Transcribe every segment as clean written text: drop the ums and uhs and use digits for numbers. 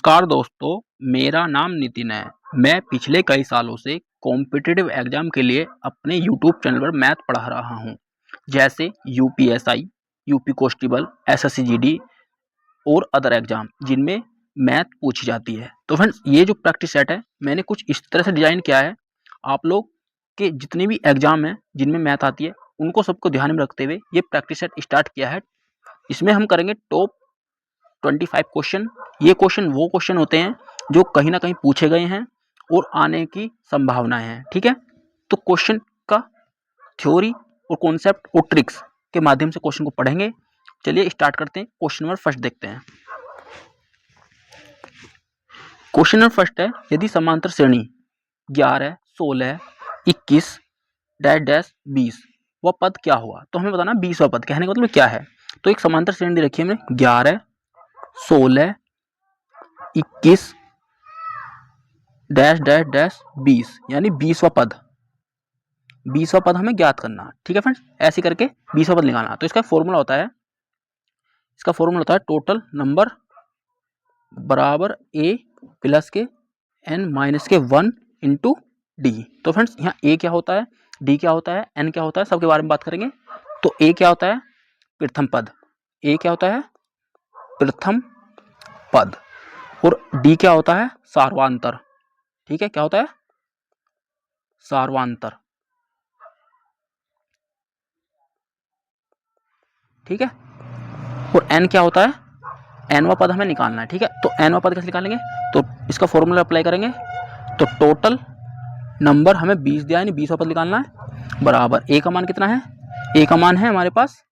नमस्कार दोस्तों, मेरा नाम नितिन है। मैं पिछले कई सालों से कॉम्पिटिटिव एग्जाम के लिए अपने यूट्यूब चैनल पर मैथ पढ़ा रहा हूँ, जैसे UPSI, UP constable, SSC GD और अदर एग्जाम जिनमें मैथ पूछी जाती है। तो फ्रेंड्स, ये जो प्रैक्टिस सेट है मैंने कुछ इस तरह से डिजाइन किया है, आप लोग के जितने भी एग्जाम हैं जिनमें मैथ आती है उनको सबको ध्यान में रखते हुए ये प्रैक्टिस सेट स्टार्ट किया है। इसमें हम करेंगे टॉप 25 क्वेश्चन। ये क्वेश्चन वो क्वेश्चन होते हैं जो कहीं ना कहीं पूछे गए हैं और आने की संभावनाएं हैं। ठीक है, तो क्वेश्चन का थ्योरी और कॉन्सेप्ट और ट्रिक्स के माध्यम से क्वेश्चन को पढ़ेंगे। चलिए स्टार्ट करते हैं। क्वेश्चन नंबर फर्स्ट देखते हैं। क्वेश्चन नंबर फर्स्ट है, यदि समांतर श्रेणी 11, 16, 21 डैश डैश 20 वह पद क्या हुआ। तो हमें बताना 20वां पद, कहने का मतलब क्या है। तो एक समांतर श्रेणी दे रखी है हमने 11, 16, 21 डैश डैश डैश 20 यानी 20वां पद। 20वां पद हमें ज्ञात करना। ठीक है फ्रेंड्स, ऐसे करके 20वां पद निकालना। तो इसका फॉर्मूला होता है टोटल नंबर बराबर ए प्लस के एन माइनस के 1 इंटू डी। तो फ्रेंड्स, यहाँ ए क्या होता है, डी क्या होता है, एन क्या होता है, सबके बारे में बात करेंगे। तो ए क्या होता है, प्रथम पद। ए क्या होता है, प्रथम पद। और डी क्या होता है, सार्वांतर। ठीक है, क्या होता है, सार्वांतर। ठीक है, और एन क्या होता है, एनवा पद हमें निकालना है। ठीक है, तो एनवा पद कैसे निकालेंगे, तो इसका फॉर्मूला अप्लाई करेंगे। तो टोटल नंबर हमें 20 दिया है, 20वां पद निकालना है बराबर ए का मान कितना है, ए का मान है हमारे पास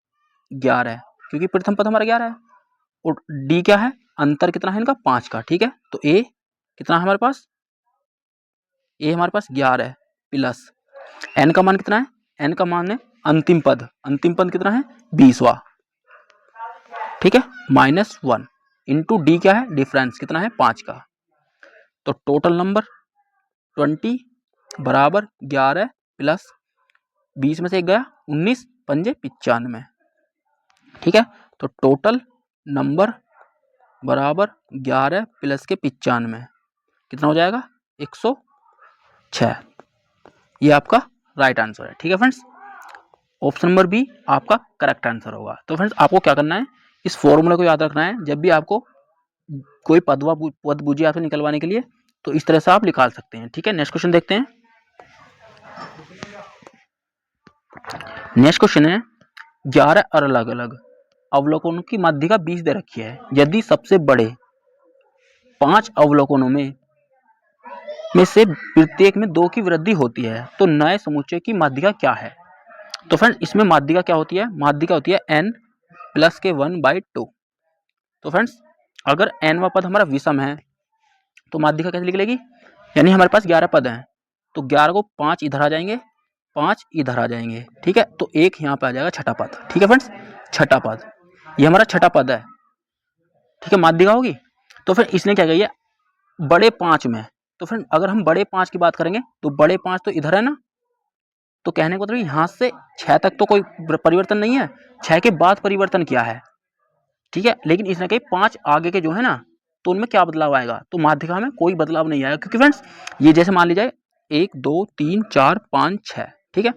11 क्योंकि प्रथम पद हमारा 11 है। और डी क्या है, अंतर कितना है इनका 5 का। ठीक है, तो ए कितना है हमारे पास, ए हमारे पास 11 प्लस एन का मान कितना है, एन का मान है अंतिम पद। अंतिम पद कितना है 20वां। ठीक है, -1 इंटू डी क्या है, डिफरेंस कितना है 5 का। तो टोटल नंबर 20 बराबर 11 प्लस 20 में से 1 गया 19 पंजे 95। ठीक है, तो टोटल नंबर बराबर 11 प्लस के 95 कितना हो जाएगा 106। ये आपका राइट आंसर है। ठीक है फ्रेंड्स, ऑप्शन नंबर बी आपका करेक्ट आंसर होगा। तो फ्रेंड्स, आपको क्या करना है, इस फॉर्मूले को याद रखना है। जब भी आपको कोई पद बूझे आपसे निकलवाने के लिए, तो इस तरह से आप निकाल सकते हैं। ठीक है, नेक्स्ट क्वेश्चन देखते हैं। नेक्स्ट क्वेश्चन है, 11 अलग अलग अवलोकनों की माध्यिका 20 दे रखी है। यदि सबसे बड़े 5 अवलोकनों में से प्रत्येक में 2 की वृद्धि होती है तो नए समुच्चय की माध्यिका क्या है। तो फ्रेंड्स, इसमें माध्यिका क्या होती है, माध्यिका होती है n प्लस के 1/2। तो फ्रेंड्स, अगर n वा पद हमारा विषम है तो माध्यिका कैसे निकलेगी, यानी हमारे पास 11 पद हैं तो 11 को 5 इधर आ जाएंगे, 5 इधर आ जाएंगे। ठीक है, तो एक यहाँ पे आ जाएगा छठा पद। ठीक है फ्रेंड्स, छठा पद, ये हमारा छठा पद है। ठीक है, माध्यिका होगी। तो फिर इसने क्या किया, बड़े 5 में। तो फ्रेंड, अगर हम बड़े 5 की बात करेंगे तो बड़े 5 तो इधर है ना, तो कहने को मतलब यहाँ से 6 तक तो कोई परिवर्तन नहीं है, 6 के बाद परिवर्तन किया है। ठीक है, लेकिन इसने कही 5 आगे के जो है ना, तो उनमें क्या बदलाव आएगा, तो माध्यिका में कोई बदलाव नहीं आएगा। क्योंकि फ्रेंड्स, ये जैसे मान लीजिए 1 2 3 4 5 6, ठीक है,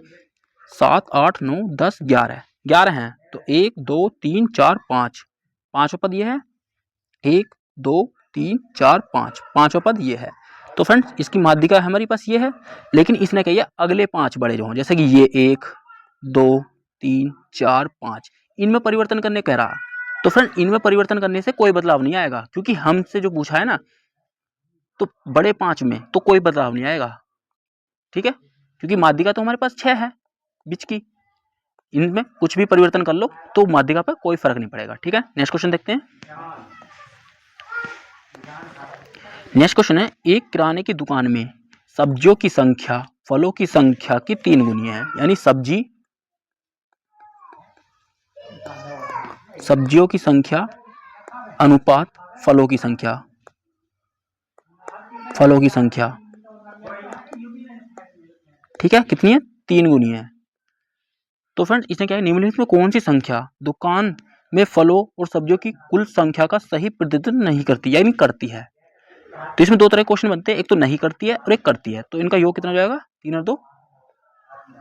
7 8 9 10 11 11 हैं, तो 1 2 3 4 5, पांचवा पद ये है, 1 2 3 4 5, पांचवा पद ये है। तो फ्रेंड्स, इसकी माध्यिका हमारे पास ये है, लेकिन इसने कही है अगले 5 बड़े जो हों, जैसे कि ये 1 2 3 4 5, इनमें परिवर्तन करने कह रहा। तो फ्रेंड, इनमें परिवर्तन करने से कोई बदलाव नहीं आएगा, क्योंकि हमसे जो पूछा है ना, तो बड़े 5 में तो कोई बदलाव नहीं आएगा। ठीक है, क्योंकि माध्यिका तो हमारे पास 6 है बीच की, इनमें कुछ भी परिवर्तन कर लो तो माध्यिका पर कोई फर्क नहीं पड़ेगा। ठीक है, नेक्स्ट क्वेश्चन देखते हैं। नेक्स्ट क्वेश्चन है, एक किराने की दुकान में सब्जियों की संख्या फलों की संख्या की 3 गुनी है। यानी सब्जियों की संख्या अनुपात फलों की संख्या, ठीक है, कितनी है 3 गुनी है। तो फ्रेंड्स, इसने क्या है, निम्नलिखित में कौन सी संख्या दुकान में फलों और सब्जियों की कुल संख्या का सही प्रतिनिधित्व नहीं करती, यानी करती है। तो इसमें दो तरह के क्वेश्चन बनते हैं, एक तो नहीं करती है और एक करती है। तो इनका योग कितना हो जाएगा, 3 और 2,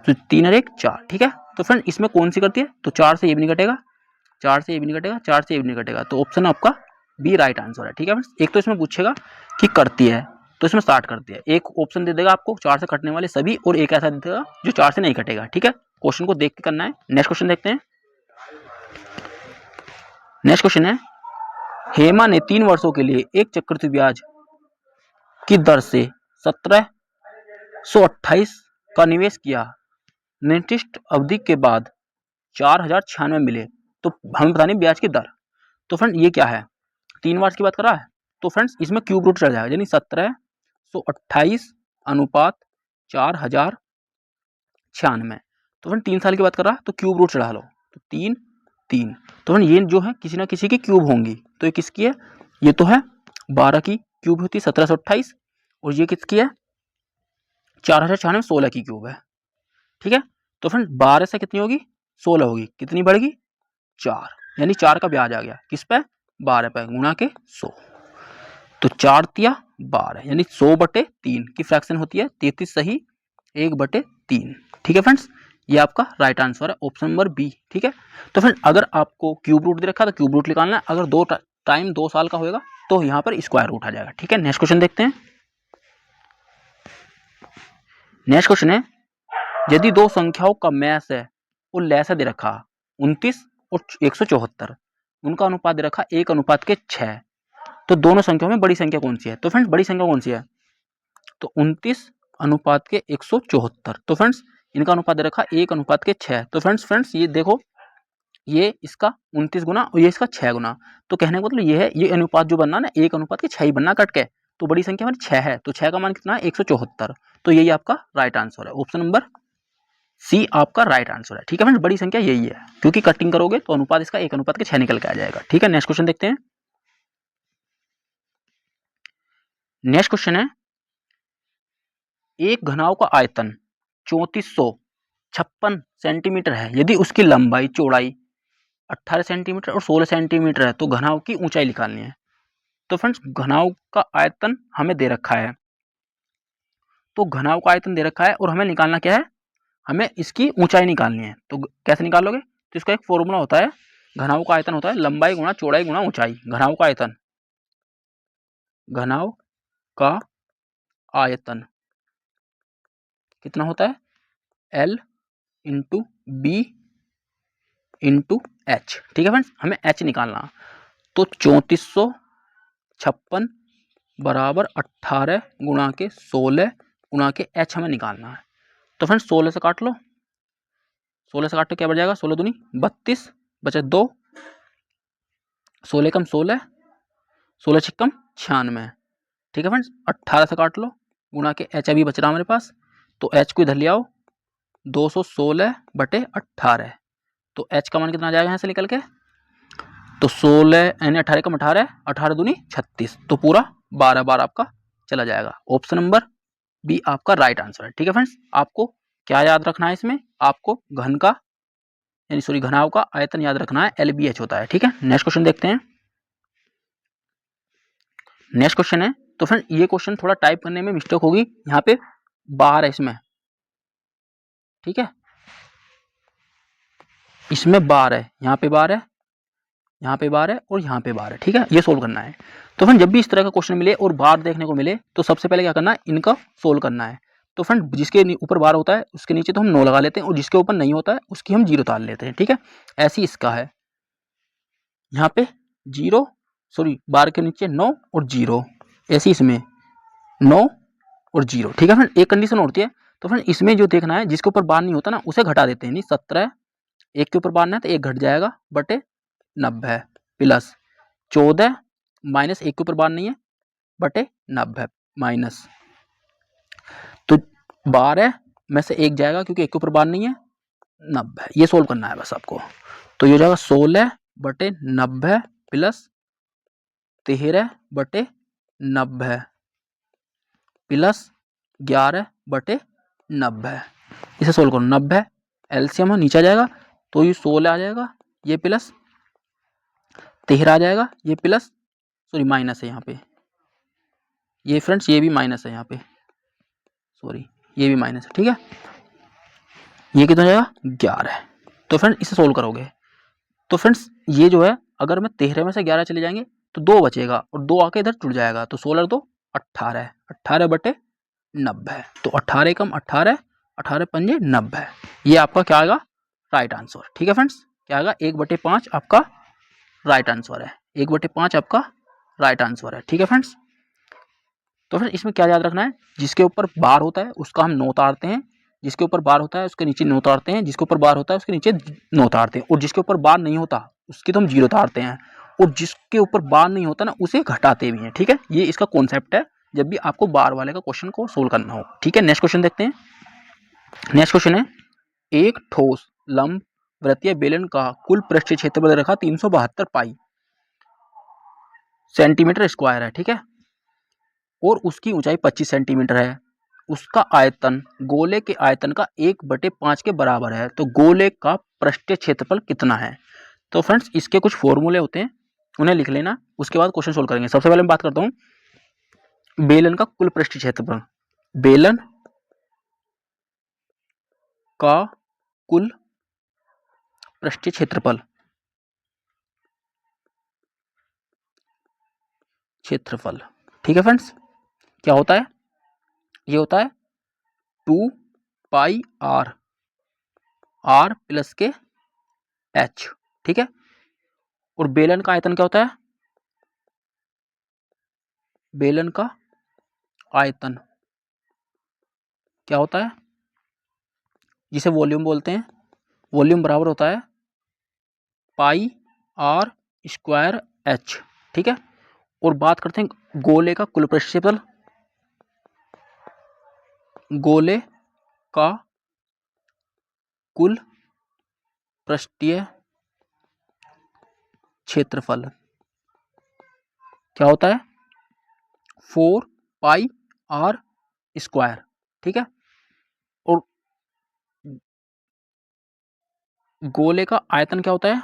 तो 3 और 1 4। ठीक है, तो फ्रेंड इसमें कौन सी करती है, तो 4 से ये भी नहीं कटेगा, 4 से ये भी नहीं कटेगा, 4 से ये भी नहीं कटेगा, तो ऑप्शन आपका बी राइट आंसर है। ठीक है फ्रेंड्स, एक तो इसमें पूछेगा कि करती है तो इसमें 60 करती है, एक ऑप्शन दे देगा आपको 4 से कटने वाले सभी, और एक ऐसा दे देगा जो 4 से नहीं कटेगा। ठीक है, क्वेश्चन को देख के करना है। नेक्स्ट क्वेश्चन देखते हैं। नेक्स्ट क्वेश्चन है, हेमा ने 3 वर्षों के लिए एक चक्रवृद्धि ब्याज की दर से 1728 का निवेश किया, निर्दिष्ट अवधि के बाद 4096 मिले, तो हमें बतानी ब्याज की दर। तो फ्रेंड ये क्या है, 3 वर्ष की बात कर रहा है, तो फ्रेंड्स इसमें क्यूब रूट चढ़ जाएगा, यानी 1728 अनुपात 4096। तो फ्रेंड 3 साल की बात कर रहा है तो क्यूब रूट चढ़ा लो, तो 3 3। तो फ्रेंड ये जो है किसी ना किसी की क्यूब होंगी, तो ये किसकी है, ये तो है 12 की क्यूब होती है 1728, और ये किसकी है 4096 16 की क्यूब है। ठीक है, तो फ्रेंड 12 से कितनी होगी 16 होगी, कितनी बढ़ेगी 4, यानी 4 का ब्याज आ गया किस पे 12 पे, गुणा के 100, तो 4 तिया 12, यानी 100/3 की फ्रैक्शन होती है 33 सही 1/3। ठीक है फ्रेंड्स, ये आपका राइट आंसर है ऑप्शन नंबर बी। ठीक है, तो फ्रेंड अगर आपको क्यूब रूट दे रखा है तो क्यूब रूट निकालना है, अगर 2 साल का होगा तो यहाँ पर स्क्वायर रूट आ जाएगा। ठीक है, नेक्स्ट क्वेश्चन देखते हैं। नेक्स्ट क्वेश्चन है, यदि दो संख्याओं का मैस है और लैसा दे रखा 29 और 174, उनका अनुपात दे रखा 1:6, तो दोनों संख्याओं में बड़ी संख्या कौन सी है। तो फ्रेंड्स बड़ी संख्या कौन सी है, तो 29:174। तो फ्रेंड्स इनका अनुपात दे रखा 1:6। तो फ्रेंड्स ये देखो, ये इसका 29 गुना और ये इसका 6 गुना, तो कहने का मतलब ये है, ये अनुपात जो बनना ना 1:6 ही बनना कट के, तो बड़ी संख्या हमारी 6 है, तो 6 का मान कितना है 174, तो यही आपका राइट आंसर है, ऑप्शन नंबर सी आपका राइट आंसर है। ठीक है फ्रेंड्स, बड़ी संख्या यही है, क्योंकि कटिंग करोगे तो अनुपात इसका 1:6 निकल के आ जाएगा। ठीक है, नेक्स्ट क्वेश्चन देखते हैं। नेक्स्ट क्वेश्चन है, एक घनाव का आयतन 3456 सेंटीमीटर है, यदि उसकी लंबाई चौड़ाई 18 सेंटीमीटर और 16 सेंटीमीटर है, तो घनाव की ऊंचाई निकालनी है। तो फ्रेंड्स घनाव का आयतन हमें दे रखा है, तो घनाव का आयतन दे रखा है और हमें निकालना क्या है, हमें इसकी ऊंचाई निकालनी है। तो कैसे निकालोगे, तो इसका एक फॉर्मूला होता है, घनाव का आयतन होता है लंबाई गुणा चौड़ाई गुणा ऊंचाई। घनाव का आयतन, घनाव का आयतन कितना होता है, L into B into H. ठीक है फ्रेंड्स, हमें एच निकालना, तो 3456 बराबर 18 गुणा के 16 गुणा के एच हमें निकालना है। तो फ्रेंड्स 16 से काट लो, 16 से काटो क्या बच जाएगा, 16 दूनी 32 बचे 2, 16 कम 16, 16 छिक्कम 96। ठीक है फ्रेंड्स, 18 से काट लो, गुणा के एच अभी बच रहा हमारे पास, तो एच को इधर ले आओ, 216/18, तो एच का मान कितना आ जाएगा यहाँ से निकल के, तो 16 यानी 18 कम 18, 18 दूनी 36, तो पूरा 12 बार आपका चला जाएगा। ऑप्शन नंबर बी आपका राइट आंसर है। ठीक है फ्रेंड्स, आपको क्या याद रखना है इसमें, आपको घन का यानी सॉरी घनाव का आयतन याद रखना है, LBH होता है। ठीक है, नेक्स्ट क्वेश्चन देखते हैं। नेक्स्ट क्वेश्चन है, तो फ्रेंड ये क्वेश्चन थोड़ा टाइप करने में मिस्टेक होगी, यहाँ पे बार है इसमें, ठीक है, इसमें बार है, यहाँ पे बार है, यहाँ पे बार है और यहाँ पे बार है। ठीक है, ये सोल्व करना है। तो फ्रेंड जब भी इस तरह का क्वेश्चन मिले और बार देखने को मिले, तो सबसे पहले क्या करना है, इनका सोल्व करना है। तो फ्रेंड जिसके ऊपर बार होता है उसके नीचे तो हम 9 लगा लेते हैं, और जिसके ऊपर नहीं होता है उसकी हम 0 डाल लेते हैं। ठीक है, ऐसी इसका है, यहाँ पे 0 सॉरी बार के नीचे 9 और 0, ऐसी इसमें 9 और 0। ठीक है फ्रेंड, एक कंडीशन होती है, तो फ्रेंड इसमें जो देखना है जिसके ऊपर बार नहीं होता ना उसे घटा देते हैं, नहीं 17 एक के ऊपर बार नहीं है तो एक घट जाएगा बटे 90 प्लस 14 माइनस एक के ऊपर बार नहीं है बटे 90 माइनस, तो 12 में से एक जाएगा क्योंकि एक के ऊपर बार नहीं है 90, ये सोल्व करना है बस आपको। तो ये हो जाएगा 16/90 प्लस 13/90 प्लस 11/90, इसे सोल्व करो, 90 एलसीएम नीचे आ जाएगा, तो ये 16 आ जाएगा, ये प्लस 13 आ जाएगा, ये प्लस सॉरी माइनस है यहाँ पे, ये फ्रेंड्स ये भी माइनस है यहाँ पे, सॉरी ये भी माइनस है, ठीक है। ये कितना हो जाएगा 11। तो फ्रेंड्स इसे सोल्व करोगे तो फ्रेंड्स ये जो है अगर मैं 13 में से 11 चले जाएंगे तो 2 बचेगा और 2 आके इधर जुड़ जाएगा, तो 16 2 18, 18 बटे 90, तो 18 कम 18, 18 पंजे 90, ये आपका क्या आएगा राइट आंसर, ठीक है फ्रेंड्स। क्या आएगा 1/5 आपका राइट आंसर है, 1/5 आपका राइट आंसर है, ठीक है फ्रेंड्स। तो फिर इसमें क्या याद रखना है, जिसके ऊपर बार होता है उसका हम नो उतारते हैं, जिसके ऊपर बार होता है उसके नीचे नो उतारते हैं, जिसके ऊपर बार होता है उसके नीचे नो उतारते हैं, और जिसके ऊपर बार नहीं होता उसकी तो हम 0 उतारते हैं, और जिसके ऊपर बार नहीं होता ना उसे घटाते भी हैं, ठीक है। ये इसका कॉन्सेप्ट है जब भी आपको बार वाले का क्वेश्चन को सोल्व करना हो, ठीक है। नेक्स्ट क्वेश्चन देखते हैं। नेक्स्ट क्वेश्चन है, एक ठोस लंब वृत्तीय बेलन का कुल पृष्ठीय क्षेत्रफल रखा 372 पाई सेंटीमीटर स्क्वायर है, ठीक है, और उसकी ऊंचाई 25 सेंटीमीटर है, उसका आयतन गोले के आयतन का 1/5 के बराबर है, तो गोले का पृष्ठीय क्षेत्रफल कितना है। तो फ्रेंड्स इसके कुछ फॉर्मूले होते हैं, उन्हें लिख लेना, उसके बाद क्वेश्चन सोल्व करेंगे। सबसे पहले मैं बात करता हूं बेलन का कुल पृष्ठीय क्षेत्रफल। बेलन का कुल पृष्ठीय क्षेत्रफल ठीक है फ्रेंड्स, क्या होता है, ये होता है 2 पाई आर प्लस के एच, ठीक है। और बेलन का आयतन क्या होता है, बेलन का आयतन क्या होता है, जिसे वॉल्यूम बोलते हैं, वॉल्यूम बराबर होता है पाई आर स्क्वायर एच, ठीक है। और बात करते हैं गोले का कुल पृष्ठीय क्षेत्रफल, गोले का कुल पृष्ठीय क्षेत्रफल क्या होता है 4 पाई स्क्वायर, ठीक है। और गोले का आयतन क्या होता है,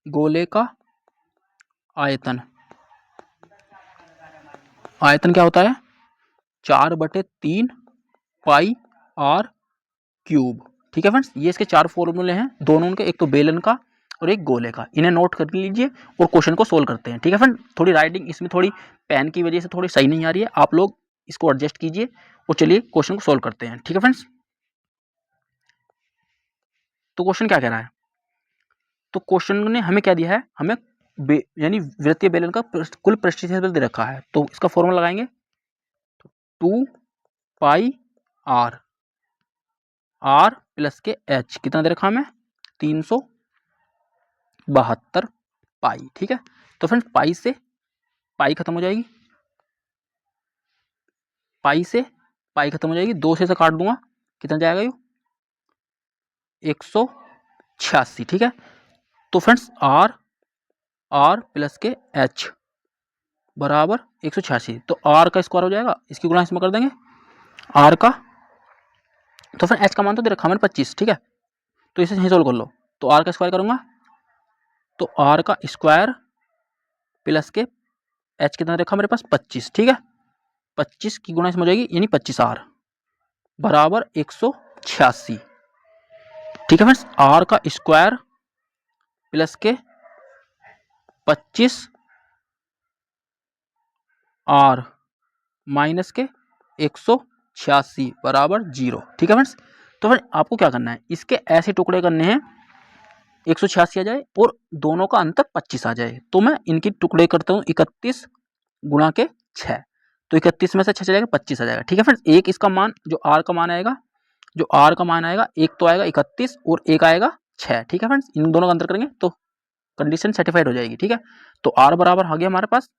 गोले का आयतन आयतन क्या होता है 4/3 पाई ठीक है फ्रेंड्स। ये इसके 4 फॉर्मूले हैं, दोनों उनके, एक तो बेलन का और एक गोले का, इन्हें नोट कर लीजिए और क्वेश्चन को सोल्व करते हैं, ठीक है फ्रेंड। थोड़ी राइटिंग इसमें थोड़ी पेन की वजह से थोड़ी सही नहीं आ रही है, आप लोग इसको एडजस्ट कीजिए और चलिए क्वेश्चन को सोल्व करते हैं, ठीक है फ्रेंड्स। तो क्वेश्चन क्या कह रहा है, तो क्वेश्चन ने हमें क्या दिया है, हमें यानी वृत्तीय बेलन का कुल पृष्ठीय क्षेत्रफल दे रखा है, तो इसका फॉर्मूला लगाएंगे, तो 2 पाई आर प्लस के एच कितना दे रखा हमें 372 पाई, ठीक है। तो फ्रेंड्स पाई से पाई खत्म हो जाएगी, पाई से पाई खत्म हो जाएगी, 2 से काट दूंगा, कितना जाएगा ये 186, ठीक है। तो फ्रेंड्स आर प्लस के एच बराबर 186, तो आर का स्क्वायर हो जाएगा, इसकी गुणा इसमें कर देंगे आर का, तो फिर एच का मान तो दे रखा मैंने 25, ठीक है, तो इसे यहीं सोल्व कर लो, तो आर का स्क्वायर करूंगा तो आर का स्क्वायर प्लस के एच कितना रखा मेरे पास 25, ठीक है, 25 की गुणा इसमें हो जाएगी यानी 25 आर बराबर 186, ठीक है फ्रेंड्स। आर का स्क्वायर प्लस के 25 आर माइनस के 186 बराबर 0, ठीक है फ्रेंड्स। तो फिर आपको क्या करना है, इसके ऐसे टुकड़े करने हैं 186 आ जाए और दोनों का अंतर 25 आ जाए, तो मैं इनकी टुकड़े करता हूँ 31 गुणा के 6, तो 31 में से 6 चलेगा 25 आ जाएगा, ठीक है फ्रेंड्स। एक इसका मान जो आर का मान आएगा, जो आर का मान आएगा, एक तो आएगा 31 और एक आएगा 6, ठीक है फ्रेंड्स। इन दोनों का अंतर करेंगे तो कंडीशन सेटिफाइड हो जाएगी, ठीक है। तो आर बराबर आ गया हमारे पास,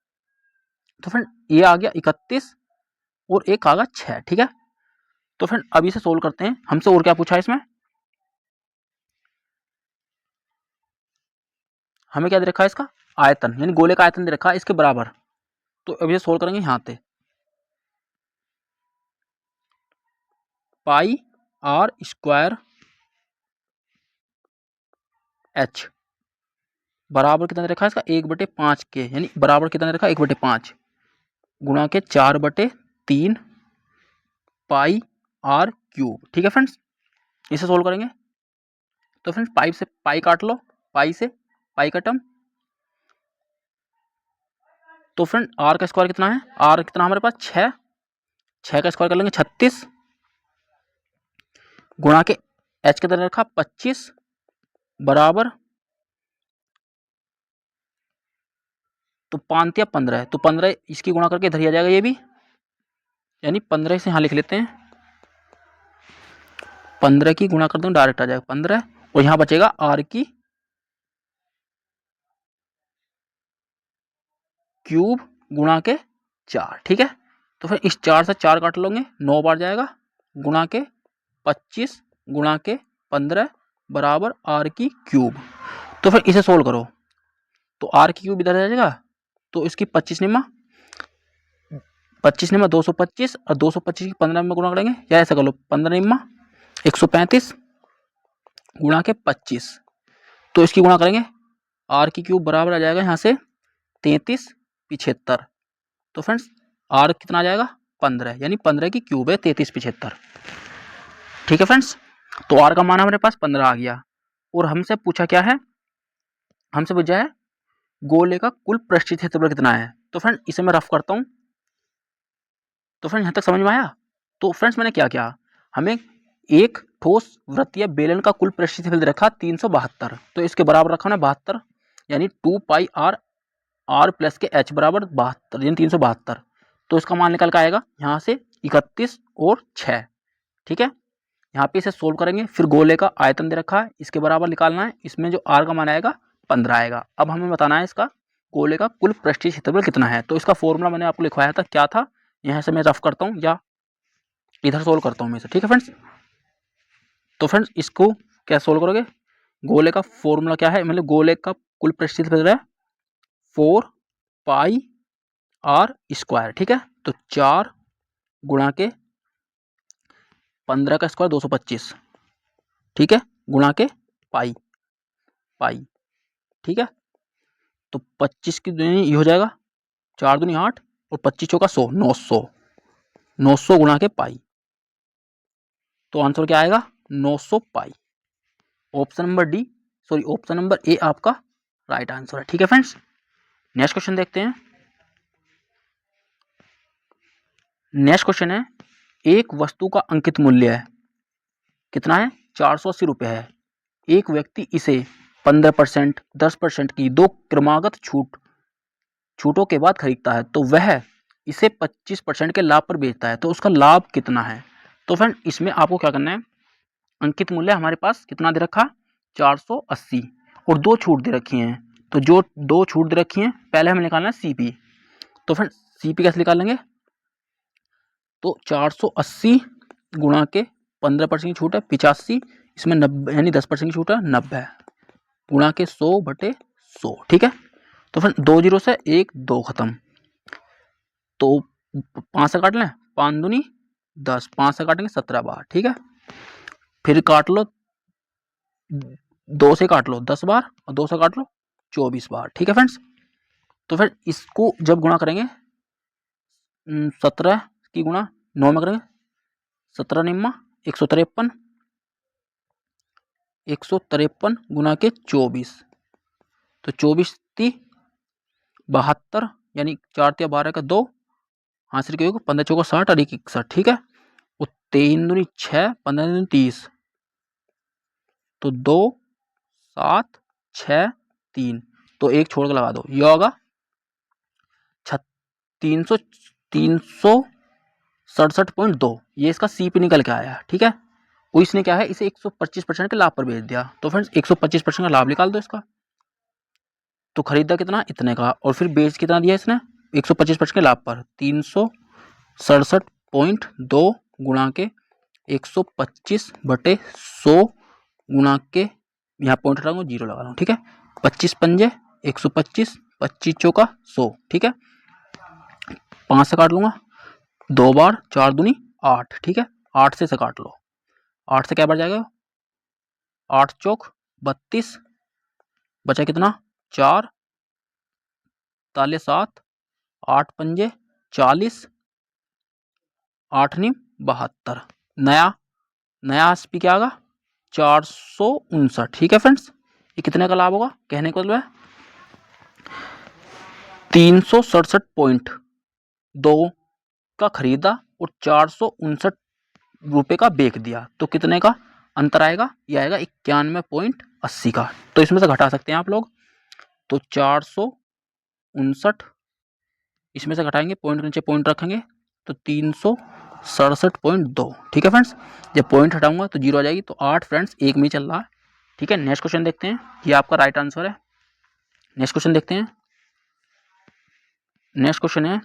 तो फ्रेंड ये आ गया 31 और एक आ गया 6, ठीक है। तो फ्रेंड अब इसे सोल्व करते हैं, हमसे और क्या पूछा है इसमें, हमें क्या दे रखा है इसका आयतन, यानी गोले का आयतन दे रखा है इसके बराबर, तो अब इसे सोल्व करेंगे यहाँ पे, पाई आर स्क्वायर एच बराबर कितना दे रखा है इसका 1/5 के, यानी बराबर कितना दे रखा है 1/5 गुणा के 4/3 पाई आर क्यूब। ठीक है फ्रेंड्स, इसे सोल्व करेंगे तो फ्रेंड्स पाई से पाई काट लो, पाई से पाई का टर्म, तो फ्रेंड आर का स्क्वायर कितना है, आर कितना हमारे पास 6, 6 का स्क्वायर कर लेंगे 36 गुणा के एच कितना दे रखा 25 बराबर, तो 5 या 15 है, तो 15 इसकी गुणा करके इधर ही आ जाएगा ये भी, यानी 15 से यहाँ लिख लेते हैं, 15 की गुणा कर दूं डायरेक्ट आ जाएगा 15, और यहाँ बचेगा आर की क्यूब गुणा के 4। ठीक है, तो फिर इस 4 से 4 काट लोगे 9 बार जाएगा गुणा के 25 गुणा के 15 बराबर आर की क्यूब। तो फिर इसे सोल्व करो तो आर की क्यूब इधर आ जाएगा, तो इसकी 25 निम्मा 225 और 225 की 15 में गुणा करेंगे, या ऐसा कर लो 15 निम्मा 135 गुणा के 25, तो इसकी गुणा करेंगे आर की क्यूब बराबर आ जाएगा यहाँ से 33 75, तो फ्रेंड्स आर कितना आ जाएगा 15, यानी 15 की क्यूब है 33 75। ठीक है फ्रेंड्स, तो आर का मान हमारे पास 15 आ गया, और हमसे पूछा क्या है, हमसे पूछा है गोले का कुल पृष्ठीय क्षेत्रफल कितना है। तो फ्रेंड इसे मैं रफ करता हूं, तो फ्रेंड यहाँ तक समझ में आया। तो फ्रेंड्स मैंने क्या किया, हमें एक ठोस वृत्त या बेलन का कुल पृष्ठीय क्षेत्रफल दे रखा 372, तो इसके बराबर रखा ना 72, यानी 2 पाई आर आर प्लस के एच बराबर 72, यानी 372, तो इसका मान निकल के आएगा यहाँ से 31 और 6। ठीक है, यहाँ पे इसे सोल्व करेंगे, फिर गोले का आयतन दे रखा है इसके बराबर निकालना है, इसमें जो आर का मान आएगा 15 आएगा। अब हमें बताना है इसका गोले का कुल पृष्ठीय क्षेत्रफल कितना है। तो इसका फॉर्मूला मैंने आपको लिखवाया था, क्या था, यहाँ से मैं रफ करता हूँ या इधर सोल्व करता हूँ मैं इसे। ठीक है फ्रेंड्स, तो फ्रेंड्स इसको क्या सोल्व करोगे, गोले का फॉर्मूला क्या है, मतलब गोले का कुल पृष्ठीय क्षेत्रफल है 4 पाई आर स्क्वायर। ठीक है, तो 4 गुणा के 15 का स्क्वायर 225, ठीक है, गुणा के पाई पाई। ठीक है, तो 25 की दूनी ये हो जाएगा 4 दूनी 8 और 25 चौका 100, 900 गुणा के पाई, तो आंसर क्या आएगा 900 pi. Option number D, sorry option number A आपका राइट आंसर है। ठीक है फ्रेंड्स, नेक्स्ट क्वेश्चन देखते हैं। नेक्स्ट क्वेश्चन है, एक वस्तु का अंकित मूल्य है कितना है 480 रुपये है, एक व्यक्ति इसे 15% 10% की दो क्रमागत छूटों के बाद खरीदता है, तो वह इसे 25% के लाभ पर बेचता है, तो उसका लाभ कितना है। तो फ्रेंड इसमें आपको क्या करना है, अंकित मूल्य हमारे पास कितना दे रखा 480 और दो छूट दे रखी हैं, तो जो दो छूट दे रखी हैं पहले हमें निकालना है सीपी। तो फ्रेंड सीपी कैसे निकालेंगे, तो 480 गुणा के 15% की छूट है 85, इसमें 90 यानी 10% की छूट है 90 गुणा के 100/100। ठीक है, तो फिर 2 जीरो से 1 2 खत्म, तो 5 से काट लें 5 दूनी 10, 5 से काटेंगे 17 बार। ठीक है, फिर काट लो 2 से काट लो 10 बार और 2 से काट लो 24 बार। ठीक है फ्रेंड्स, तो फिर इसको जब गुणा करेंगे 17 की गुणा 9 में करेंगे 17 निम्मा 153 गुणा के 24, तो 24 × 72 यानी 4 × 12 का 2, हासिल के 15 चौका 60 और 1 61। ठीक है, और 3 दूनी 6 15 दूनी 30, तो 2 7 6 3, तो एक छोड़ के लगा दो, यह होगा 367.2, ये इसका सीपी निकल के आया। ठीक है, वो इसने क्या है इसे 125% के लाभ पर बेच दिया, तो फ्रेंड्स 125% का लाभ निकाल दो इसका, तो खरीदा कितना इतने का, और फिर बेच कितना दिया इसने 125% के लाभ पर 367.2 गुणा के 125/100 गुणा के, यहाँ पॉइंट हटाऊंगा 0 लगा रहा हूँ। ठीक है, 25 पंजे 125, 25 चौका 100। ठीक है, 5 से काट लूंगा 2 बार, 4 दूनी 8। ठीक है, 8 से काट लो, 8 से क्या बढ़ जाएगा 8 चौक 32, बचा कितना 4 ताले 7, 8 पंजे 40, 8 नी 72। नया एसपी क्या आएगा 459। ठीक है फ्रेंड्स, ये कितने का लाभ होगा, कहने को मतलब है 367.2 का खरीदा और 459 रुपए का बेच दिया, तो कितने का अंतर आएगा, ये आएगा 91.80 का। तो इसमें से घटा सकते हैं आप लोग, तो 459 इसमें से घटाएंगे, पॉइंट के नीचे पॉइंट रखेंगे तो 367.2। ठीक है फ्रेंड्स, जब पॉइंट हटाऊंगा तो 0 आ जाएगी, तो 8 फ्रेंड्स एक में ही चल रहा है। ठीक है, नेक्स्ट क्वेश्चन देखते हैं, ये आपका राइट आंसर है। नेक्स्ट क्वेश्चन देखते हैं। नेक्स्ट क्वेश्चन है,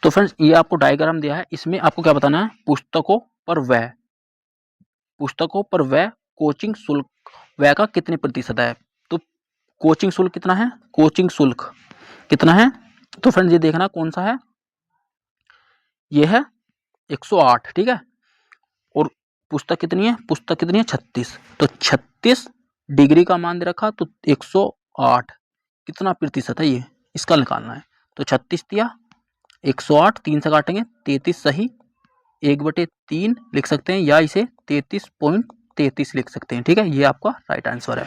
तो फ्रेंड्स ये आपको डायग्राम दिया है, इसमें आपको क्या बताना है, पुस्तकों पर व्यय कोचिंग शुल्क व्यय का कितने प्रतिशत है। तो कोचिंग शुल्क कितना है, कोचिंग शुल्क कितना है, तो फ्रेंड्स ये देखना कौन सा है, ये है 108। ठीक है, और पुस्तक कितनी है, 36। तो 36 डिग्री का मान दे रखा, तो 108 कितना प्रतिशत है, ये इसका निकालना है। तो 36 दिया, 108 3 से काटेंगे 33 सही, 1/3 लिख सकते हैं, या इसे 33.33 लिख सकते हैं। ठीक है, ये आपका राइट आंसर है।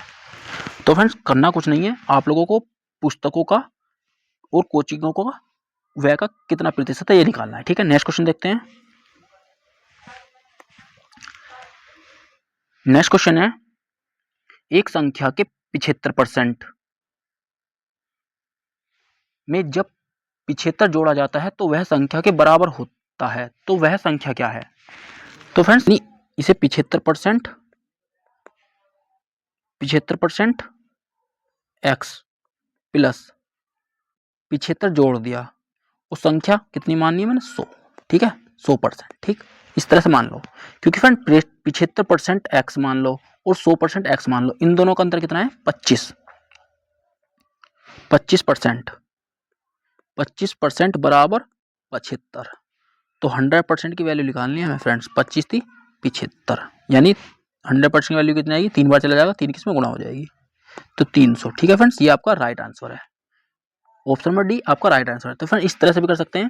तो फ्रेंड्स करना कुछ नहीं है, आप लोगों को पुस्तकों का और कोचिंगों का व्यय का कितना प्रतिशत है ये निकालना है। ठीक है, नेक्स्ट क्वेश्चन देखते हैं। नेक्स्ट क्वेश्चन है, एक संख्या के 75% में जब 75 जोड़ा जाता है तो वह संख्या के बराबर होता है, तो वह संख्या क्या है। तो फ्रेंड्स इसे 75% x प्लस 75 जोड़ दिया, उस संख्या कितनी माननी है मैंने 100। ठीक है, 100%। ठीक, इस तरह से मान लो, क्योंकि फ्रेंड 75% x मान लो और 100% x मान लो, इन दोनों का अंतर कितना है 25। 25% बराबर 75, तो 100% की वैल्यू निकालनी है हमें फ्रेंड्स, 25 थी 75, यानी 100% की वैल्यू कितनी आएगी, 3 बार चला जाएगा, 3 किस में गुणा हो जाएगी, तो 300। ठीक है फ्रेंड्स, ये आपका राइट आंसर है, ऑप्शन नंबर डी आपका राइट आंसर है। तो फ्रेंड इस तरह से भी कर सकते हैं,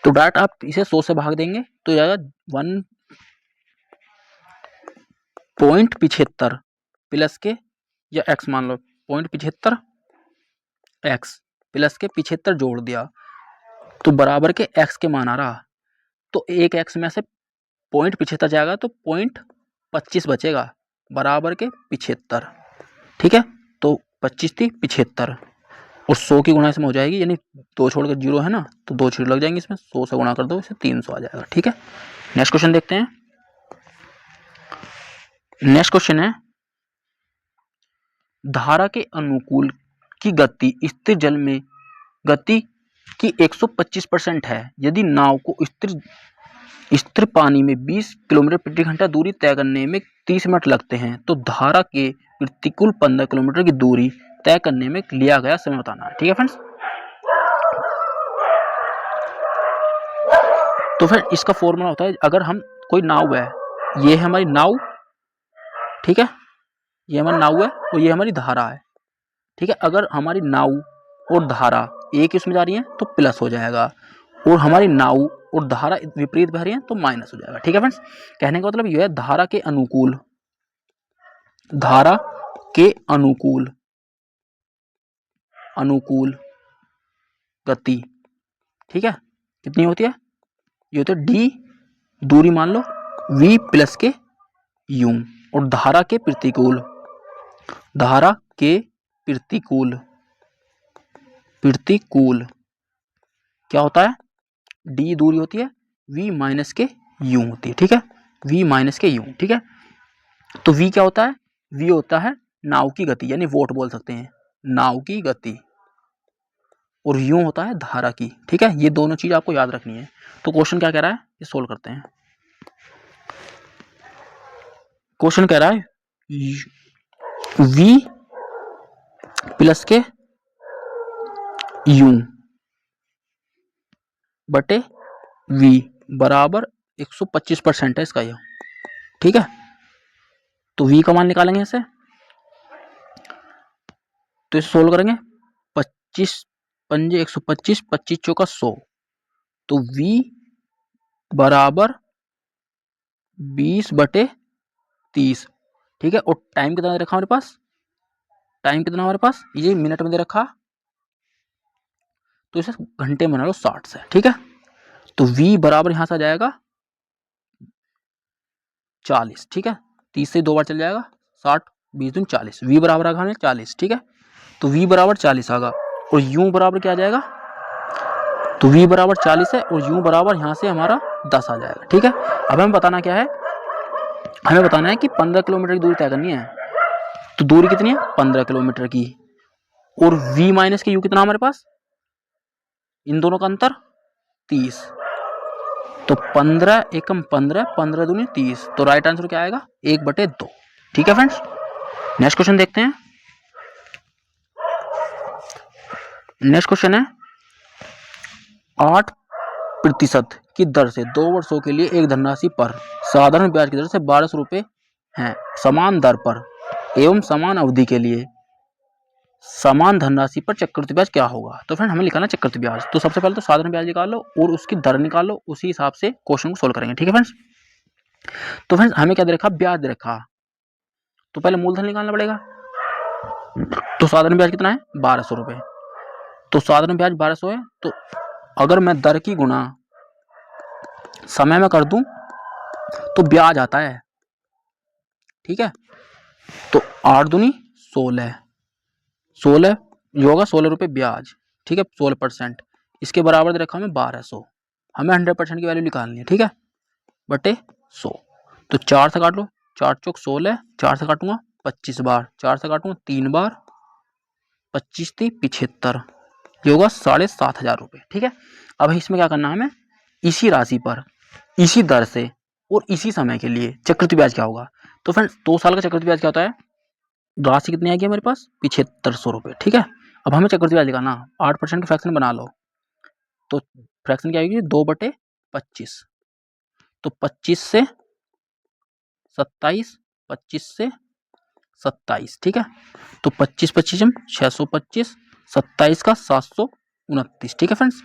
तो डायरेक्ट आप इसे 100 से भाग देंगे तो जाएगा 1.75 प्लस के, या x मान लो 0.75 x प्लस के 75 जोड़ दिया, तो बराबर के x के मान आ रहा, तो एक x में से 0.75 जाएगा तो 0.25 बचेगा, बराबर के 75। ठीक है, तो 25 थी 75 और 100 की गुणा इसमें हो जाएगी, यानी 2 छोड़ कर 0 है ना, तो 2 0 लग जाएंगे इसमें, 100 से गुणा कर दो, इसे 300 आ जाएगा। ठीक है, नेक्स्ट क्वेश्चन देखते हैं। नेक्स्ट क्वेश्चन है, धारा के अनुकूल की गति स्थिर जल में गति की 125% है, यदि नाव को स्थिर पानी में 20 किलोमीटर प्रति घंटा दूरी तय करने में 30 मिनट लगते हैं, तो धारा के प्रतिकूल 15 किलोमीटर की दूरी तय करने में लिया गया समय बताना है। ठीक है फ्रेंड्स, तो फिर इसका फॉर्मूला होता है, अगर हम कोई नाव है, ये है हमारी नाव, ठीक है, ये हमारी नाव है और ये हमारी धारा है। ठीक है, अगर हमारी नाव और धारा एक इसमें जा रही है तो प्लस हो जाएगा, और हमारी नाव और धारा विपरीत बह रही है तो माइनस हो जाएगा। ठीक है फ्रेंड्स, कहने का मतलब यह है, धारा के अनुकूल गति, ठीक है, कितनी होती है, ये होता है डी, दूरी मान लो v प्लस के u, और धारा के प्रतिकूल क्या होता है, d दूरी होती है v माइनस के u होती है। ठीक है, v माइनस के u। ठीक है, तो v क्या होता है, v होता है नाव की गति, यानी वोट बोल सकते हैं, नाव की गति, और u होता है धारा की। ठीक है, ये दोनों चीज आपको याद रखनी है। तो क्वेश्चन क्या कह रहा है, ये सोल्व करते हैं। क्वेश्चन कह रहा है v प्लस के u बटे v बराबर 125% है इसका यह। ठीक है, तो v का मान निकालेंगे ऐसे, तो इसे सोल्व करेंगे, 25 पंजे 125, 25 चौका 100, तो v बराबर 20/30, ठीक है। और टाइम कितना दे रखा हमारे पास, टाइम कितना हमारे पास, ये मिनट में दे रखा, तो इसे घंटे में बना लो 60 से, ठीक है। तो v बराबर यहां से आ जाएगा 40, ठीक है। 30 से 2 बार चल जाएगा, 60 20 दूनी 40, v बराबर आगा 40, ठीक है। तो v बराबर 40 आगा, और u बराबर क्या आ जाएगा, तो v बराबर 40 है और u बराबर यहां से हमारा 10 आ जाएगा, ठीक है। अब हमें बताना क्या है, हमें बताना है कि 15 किलोमीटर की दूरी तय करनी है। तो दूरी कितनी है, 15 किलोमीटर की, और v माइनस के u कितना हमारे पास, इन दोनों का अंतर 30, तो 15 एकम 15, 15 दूनी 30, तो राइट आंसर क्या आएगा, 1/2, ठीक है फ्रेंड्स। नेक्स्ट क्वेश्चन देखते हैं। नेक्स्ट क्वेश्चन है 8% की दर से 2 वर्षों के लिए एक धनराशि पर साधारण ब्याज की दर से 1200 रुपये है, समान दर पर एवं समान अवधि के लिए समान धनराशि पर चक्रवृद्धि ब्याज क्या होगा। तो फ्रेंड हमें लिखाना चक्रवृद्धि ब्याज, तो सबसे पहले तो साधारण ब्याज निकालो और उसकी दर निकालो, उसी हिसाब से क्वेश्चन को सोल्व करेंगे, ठीक है फ्रेंड्स। तो फ्रेंड्स हमें क्या दे रखा, ब्याज दे रखा, तो पहले मूलधन निकालना पड़ेगा। तो साधारण ब्याज कितना है, 1200 रुपये, तो साधारण ब्याज 1200 है, तो अगर मैं दर की गुणा समय में कर दूं तो ब्याज आता है, ठीक है। तो 8 दूनी 16, 16 जो होगा 16 रुपये ब्याज, ठीक है, 16%, इसके बराबर दे रखा हमें 1200, हमें 100% की वैल्यू निकालनी है, ठीक है, बटे 100। तो 4 से काट लो, 4 चौक 16, 4 से काटूंगा 25 बार, 4 से काटूंगा 3 बार, 25 थी 75, ये होगा 7500 रुपये, ठीक है। अब इसमें क्या करना है हमें, इसी राशि पर इसी दर से और इसी समय के लिए चक्रवृद्धि ब्याज क्या होगा। तो फ्रेंड्स 2 साल का चक्रवृद्धि ब्याज क्या होता है, राशि कितनी आएगी हमारे पास, 7500 रुपये, ठीक है। अब हमें चक्रवृद्धि ब्याज निकालना, 8% के फ्रैक्शन बना लो, तो फ्रैक्शन क्या आएगी 2/25, तो 25 से 27, 25 से 27, ठीक है। तो 25 25 625, 27 का 729, ठीक है फ्रेंड्स।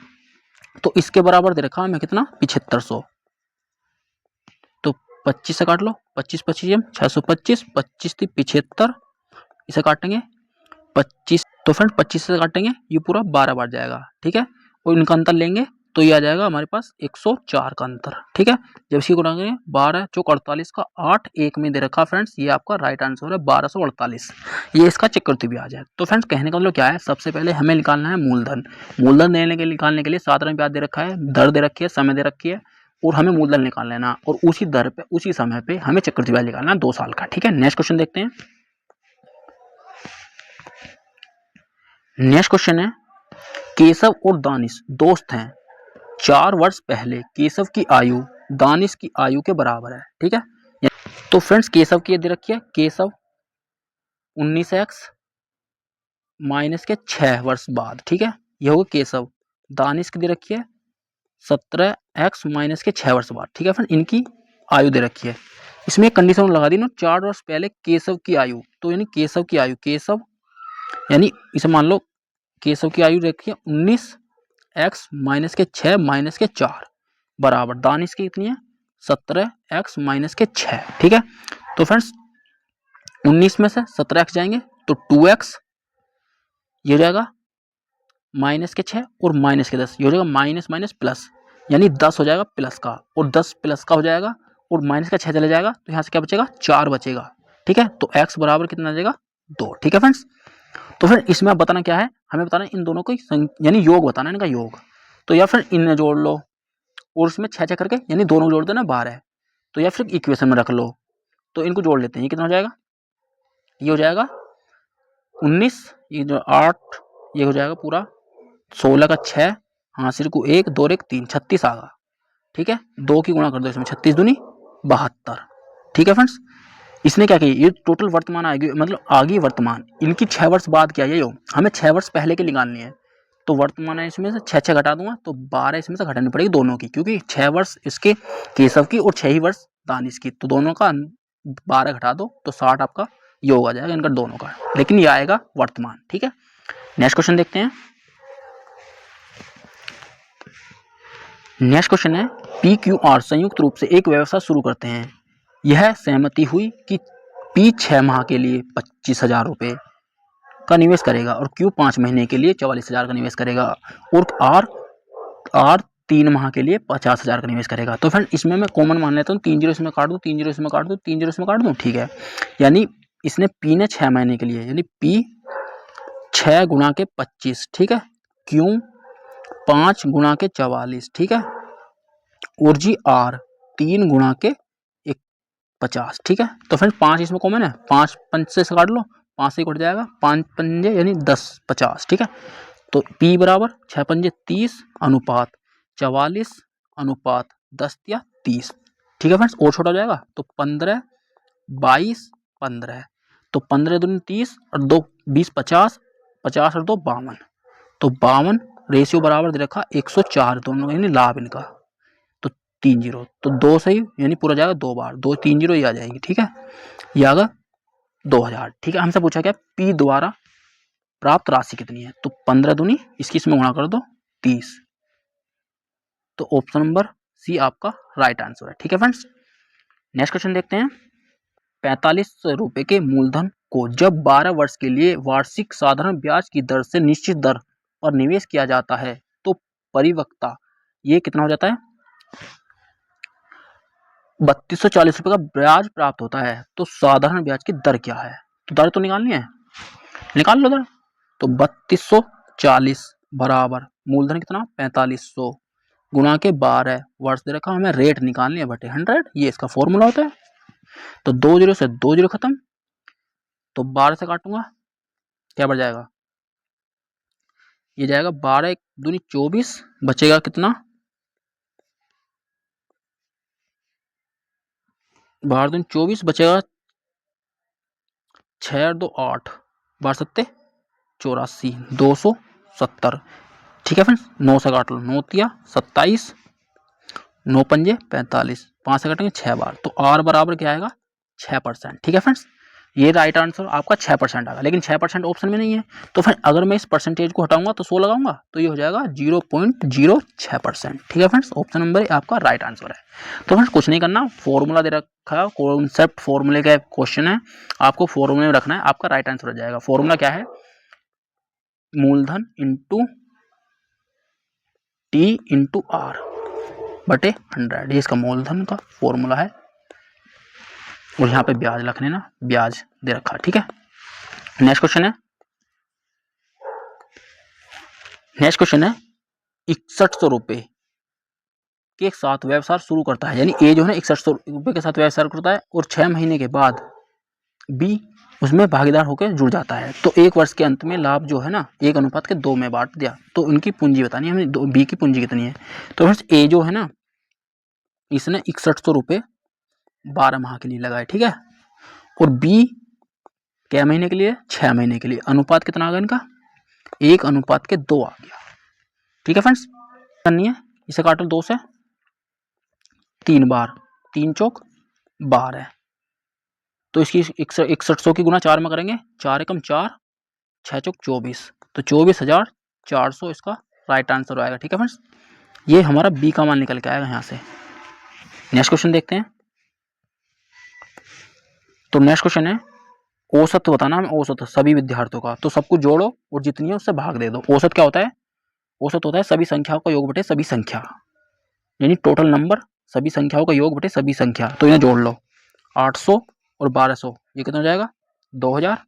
तो इसके बराबर दे रखा हमें कितना, 7500, तो 25 से काट लो, 25 25 625, 25 थी 75, इसे काटेंगे 25, तो फ्रेंड 25 से काटेंगे ये पूरा 12 बार जाएगा, ठीक है। और इनका अंतर लेंगे तो ये आ जाएगा हमारे पास 104 का अंतर, ठीक है। जब इसकी गुणा करेंगे 12 चौक 48 का 8 एक में दे रखा फ्रेंड्स, ये आपका राइट आंसर है 1248, ये इसका चक्रवृद्धि ब्याज है। तो फ्रेंड्स कहने का मतलब क्या है, सबसे पहले हमें निकालना है मूलधन, मूलधन निकालने के लिए साधारण ब्याज दे रखा है, दर दे रखी है, समय दे रखी है, और हमें मूलधन निकाल लेना, और उसी दर पे उसी समय पे हमें चक्रवृद्धि ब्याज निकालना 2 साल का, ठीक है। नेक्स्ट क्वेश्चन देखते हैं। नेक्स्ट क्वेश्चन है, केशव और दानिश दोस्त हैं, 4 वर्ष पहले केशव की आयु दानिश की आयु के बराबर है, ठीक है। तो फ्रेंड्स केशव की दे रखी है, केशव 19x माइनस के 6 वर्ष बाद, ठीक है, ये होगा केशव। दानिश की दे रखी है 17x माइनस के 6 वर्ष बाद, ठीक है फ्रेंड, इनकी आयु दे रखी है। इसमें एक कंडीशन लगा दी ना, 4 वर्ष पहले केशव की आयु, तो यानी केशव की आयु, केशव यानी इसे मान लो केशव की आयु रखी है 19x माइनस के 6 माइनस के 4 बराबर दानिश की कितनी है 17x माइनस के 6, ठीक है। तो फ्रेंड्स 19 में से 17x जाएंगे तो 2x, ये हो जाएगा माइनस के 6 और माइनस के 10, ये हो जाएगा माइनस माइनस प्लस, यानी 10 हो जाएगा प्लस का, और 10 प्लस का हो जाएगा, और माइनस का 6 चले जाएगा, तो यहाँ से क्या बचेगा 4 बचेगा, ठीक है। तो x बराबर कितना आ जाएगा 2, ठीक है फ्रेंड्स। तो फिर इसमें बताना क्या है, हमें बताना इन दोनों को यानी योग बताना है, इनका योग। तो या फिर इनमें जोड़ लो और उसमें 6 करके यानी दोनों को जोड़ देना 12 है, तो या फिर इक्वेशन में रख लो, तो इनको जोड़ लेते हैं, ये कितना हो जाएगा, ये हो जाएगा 19, ये जो 8, ये हो जाएगा पूरा 16 का 6, हाँ सिर को 1 2 1 3 36 आ गया, ठीक है। 2 की गुणा कर दो इसमें, 36 दूनी 72, ठीक है फ्रेंड्स। इसने क्या किया, ये टोटल वर्तमान आएगी, मतलब आगे वर्तमान, इनकी 6 वर्ष बाद क्या है, हमें 6 वर्ष पहले की निकालनी है, तो वर्तमान है इसमें से 6 घटा दूंगा, तो 12 इसमें से घटानी पड़ेगी दोनों की, क्योंकि 6 वर्ष इसके केशव की और 6 ही वर्ष दानिश की, तो दोनों का 12 घटा दो तो 60 आपका योग आ जाएगा इनका दोनों का, लेकिन ये आएगा वर्तमान। ठीक है, नेक्स्ट क्वेश्चन देखते हैं। नेक्स्ट क्वेश्चन है पी क्यू आर संयुक्त रूप से एक व्यवसाय शुरू करते हैं। यह सहमति हुई कि पी 6 माह के लिए 25,000 रुपये का निवेश करेगा और क्यू 5 महीने के लिए 44,000 का निवेश करेगा और आर 3 माह के लिए 50,000 का निवेश करेगा। तो फ्रेंड इसमें मैं कॉमन मान लेता हूँ, 3 जीरो इसमें काट दूँ, 3 जीरो इसमें काट दूँ, 3 जीरो इसमें काट दूँ। ठीक है, यानी इसने पी ने 6 महीने के लिए, यानी पी 6 गुणा के 25, ठीक है, क्यू 5 गुणा के 44, ठीक है, और जी आर 3 गुणा के 50, ठीक है। तो फ्रेंड 5 इसमें कॉमन है, 5 5 से काट लो, 5 से कट जाएगा, 5 पंजे यानी 10 50, ठीक है। तो P बराबर 6 पंजे 30 अनुपात 44 अनुपात 10 या 30, ठीक है फ्रेंड्स। और छोटा हो जाएगा तो 15 22 15, तो 15 दूनी 30 और 2 20 50 50 और 2 52, तो 52 रेशियो बराबर दे रखा 104 दोनों, यानी लाभ इनका। तो 3 जीरो, तो 2 सही यानी पूरा जाएगा 2 बार, 2 3 जीरो ये आ जाएंगी, ठीक है, ये आएगा 2000। ठीक है, हमसे पूछा क्या P द्वारा प्राप्त राशि कितनी है, तो 15 दूनी इसकी इसमें गुणा कर दो 30, तो ऑप्शन नंबर सी आपका राइट आंसर है। ठीक है फ्रेंड्स, नेक्स्ट क्वेश्चन देखते हैं। 45 रुपए के मूलधन को जब 12 वर्ष के लिए वार्षिक साधारण ब्याज की दर से निश्चित दर पर निवेश किया जाता है तो परिपक्वता ये कितना हो जाता है, 3240 रुपए का ब्याज प्राप्त होता है। तो साधारण ब्याज की दर क्या है, तो दर तो निकालनी है, निकाल लो दर। तो 3240 बराबर मूलधन कितना 4500 गुणा के 12 वर्ष दे रखा, हमें रेट निकालनी है बटे 100, ये इसका फॉर्मूला होता है। तो 2 जीरो से 2 जीरो खत्म, तो 12 से काटूंगा क्या बढ़ जाएगा, ये जाएगा 12 दूनी 24, बचेगा कितना 12 दूनी 24 बचेगा 6 और 2 8, 12 सत्ते 84 270, ठीक है फ्रेंड्स। 9 से काट लो, 9 तिया 27, 9 पंजे 45, 5 से काटेंगे 6 बार, तो आर बराबर क्या आएगा 6%, ठीक है फ्रेंड्स। ये राइट आंसर आपका 6% आएगा, लेकिन 6% ऑप्शन में नहीं है। तो फिर अगर मैं इस परसेंटेज को हटाऊंगा तो 100 लगाऊंगा तो ये हो जाएगा 0.06%, ठीक है फ्रेंड्स। ऑप्शन नंबर आपका राइट आंसर है। तो फ्रेंड्स कुछ नहीं करना, फॉर्मूला दे रखा है, कॉन्सेप्ट फॉर्मूले का क्वेश्चन है, आपको फॉर्मूले में रखना है, आपका राइट आंसर हो जाएगा। फॉर्मूला क्या है, मूलधन इंटू टी इंटू आर बटे 100, ये इसका मूलधन का फॉर्मूला है। और यहाँ पे ब्याज रख लेना, ब्याज दे रखा, ठीक है। नेक्स्ट क्वेश्चन है, 6100 रुपए के साथ व्यवसाय शुरू करता है, यानी ए जो है ना 6100 रुपए के साथ व्यवसाय करता है और 6 महीने के बाद बी उसमें भागीदार होकर जुड़ जाता है। तो 1 वर्ष के अंत में लाभ जो है ना 1 अनुपात के 2 में बांट दिया, तो उनकी पूंजी बतानी है हमें, बी की पूंजी कितनी है। तो फ्रेंड्स ए जो है ना इसने 6100 रुपये 12 माह के लिए लगाए, ठीक है, और बी क्या महीने के लिए 6 महीने के लिए, अनुपात कितना आ गया इनका 1 अनुपात के 2 आ गया, ठीक है फ्रेंड्स। करनी है, इसे काटो 2 से 3 बार, 3 चौक 12, तो इसकी 6100 की गुना 4 में करेंगे, 4 एकम 4 6 चौक 24, तो 24,400 इसका राइट आंसर आएगा, ठीक है फ्रेंड्स। ये हमारा बी का मान निकल के आएगा यहाँ से। नेक्स्ट क्वेश्चन देखते हैं। तो नेक्स्ट क्वेश्चन है औसत बताना है, औसत सभी विद्यार्थियों का, तो सबको जोड़ो और जितनी है उससे भाग दे दो। औसत क्या होता है, औसत होता है सभी संख्याओं का योग बटे सभी संख्या, यानी टोटल नंबर सभी संख्याओं का योग बटे सभी संख्या। तो इन्हें जोड़ लो, 800 और 1200 ये कितना हो जाएगा 2000,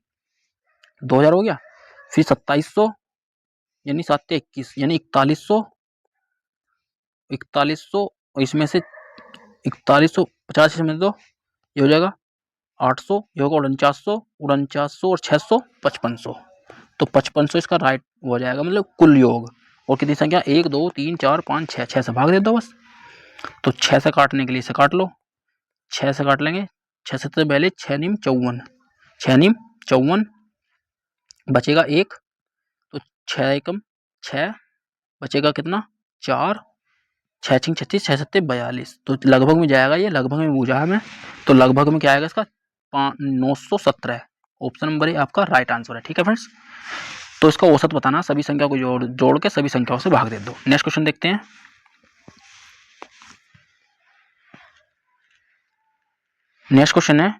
2000 हो गया। फिर 2700 यानी 7 21 यानी 4100, 4100 और इसमें से 4150 इसमें दो, ये हो जाएगा 800, ये होगा 4900, 4900 और 600 5500, तो 5500 इसका राइट हो जाएगा, मतलब कुल योग। और कितनी संख्या 1 2 3 4 5 6, 6 से भाग दे दो बस। तो 6 से काटने के लिए इसे काट लो, 6 से काट लेंगे, 6 से तो पहले 6 नीम 54, 6 नीम 54 बचेगा 1, तो 6 एकम 6 बचेगा कितना 4, 6 छिंग 36, 6 सत्ते 42, तो लगभग में जाएगा, ये लगभग में पूछा है हमें, तो लगभग में क्या आएगा इसका 917, ऑप्शन नंबर ए आपका राइट आंसर है। ठीक है फ्रेंड्स, तो इसका औसत बताना, सभी संख्या को जोड़ के सभी संख्याओं से भाग दे दो। नेक्स्ट क्वेश्चन देखते हैं। नेक्स्ट क्वेश्चन है,